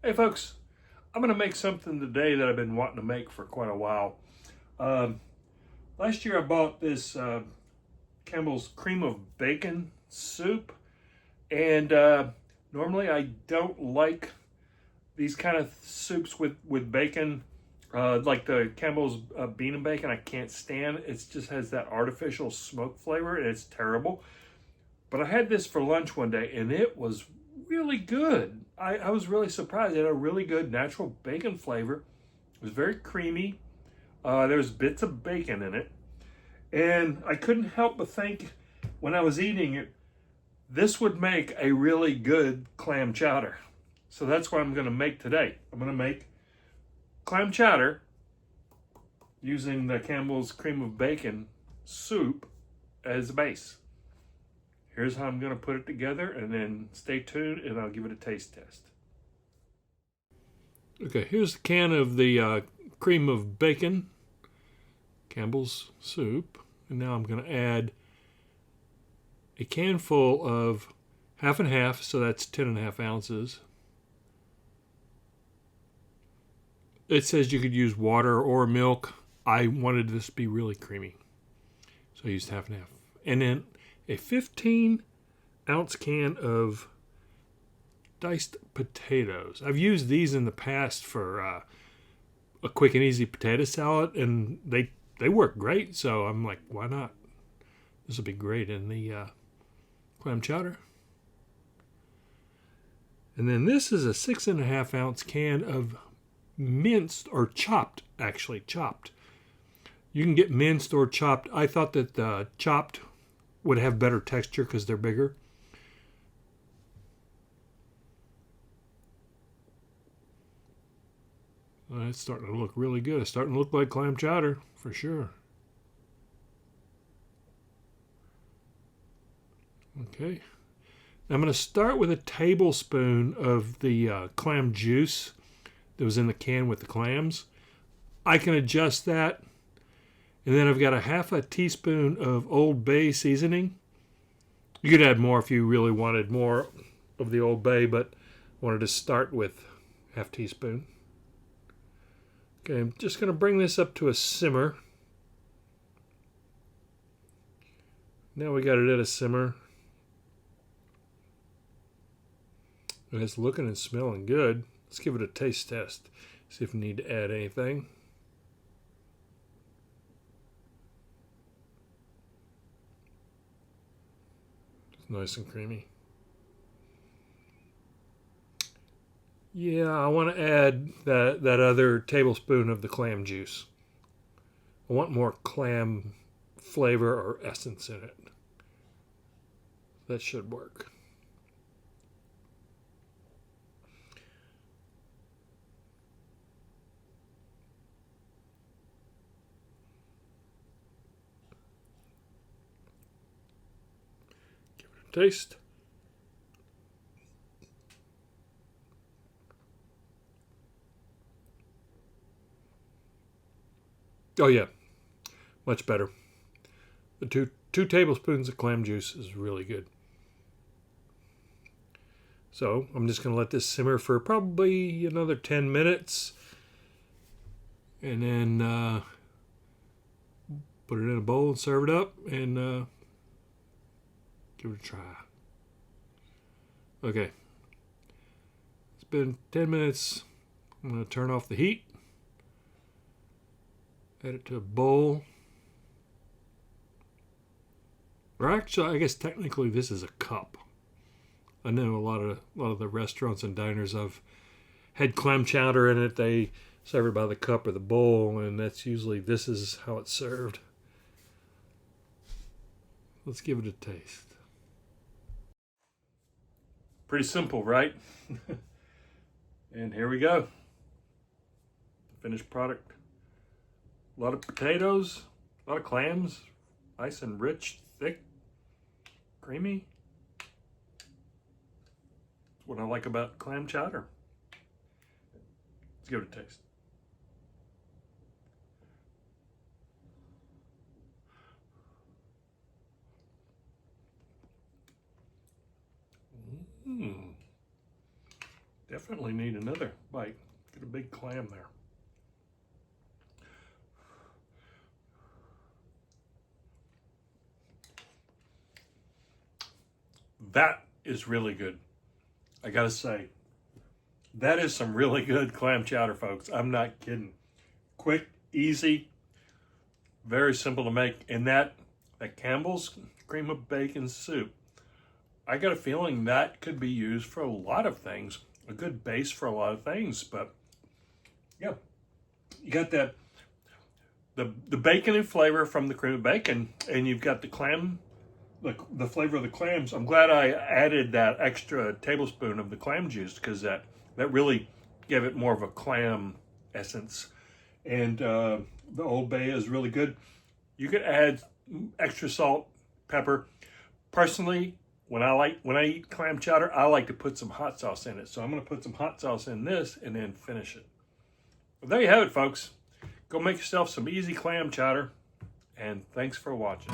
Hey folks, I'm going to make something today that I've been wanting to make for quite a while. Last year I bought this Campbell's cream of bacon soup, and normally I don't like these kind of soups with bacon, like the Campbell's bean and bacon. I can't stand. It just has that artificial smoke flavor and it's terrible. But I had this for lunch one day and it was really good. I was really surprised. It had a really good natural bacon flavor. It was very creamy. There's bits of bacon in it. And I couldn't help but think when I was eating it, this would make a really good clam chowder. So that's what I'm going to make today. I'm going to make clam chowder using the Campbell's cream of bacon soup as a base. Here's how I'm going to put it together, and then stay tuned and I'll give it a taste test. Okay, here's the can of the cream of bacon, Campbell's soup. And now I'm going to add a can full of half and half, so that's 10.5 ounces. It says you could use water or milk. I wanted this to be really creamy, so I used half and half. And then a 15-ounce can of diced potatoes. I've used these in the past for a quick and easy potato salad, and they work great, so I'm like, why not? This will be great in the clam chowder. And then this is a 6.5-ounce can of minced, or chopped, actually chopped. You can get minced or chopped. I thought that the chopped would have better texture because they're bigger. It's starting to look really good. It's starting to look like clam chowder for sure. Okay. I'm going to start with a tablespoon of the clam juice that was in the can with the clams. I can adjust that. And then I've got a half a teaspoon of Old Bay seasoning. You could add more if you really wanted more of the Old Bay, but I wanted to start with half teaspoon. Okay, I'm just going to bring this up to a simmer. Now we got it at a simmer. And it's looking and smelling good. Let's give it a taste test. See if we need to add anything. It's nice and creamy. Yeah, I want to add that other tablespoon of the clam juice. I want more clam flavor or essence in it. That should work. Give it a taste. Oh yeah, much better. The two tablespoons of clam juice is really good. So I'm just going to let this simmer for probably another 10 minutes. And then put it in a bowl and serve it up and give it a try. Okay. It's been 10 minutes. I'm going to turn off the heat. Add it to a bowl. Or actually, I guess technically this is a cup. I know a lot of the restaurants and diners I've had clam chowder in it. They serve it by the cup or the bowl, and that's usually, this is how it's served. Let's give it a taste. Pretty simple, right? And here we go. The finished product. A lot of potatoes, a lot of clams, nice and rich, thick, creamy. That's what I like about clam chowder. Let's give it a taste. Definitely need another bite. Get a big clam there. That is really good. I gotta say, that is some really good clam chowder, folks. I'm not kidding. Quick, easy, very simple to make. And that Campbell's cream of bacon soup, I got a feeling that could be used for a lot of things. A good base for a lot of things. But yeah, you got that the bacon and flavor from the cream of bacon, and you've got the clam, the flavor of the clams. I'm glad I added that extra tablespoon of the clam juice, because that really gave it more of a clam essence. And the Old Bay is really good. You could add extra salt, pepper. Personally, when I eat clam chowder, I like to put some hot sauce in it. So I'm going to put some hot sauce in this and then finish it. Well, there you have it, folks. Go make yourself some easy clam chowder, and thanks for watching.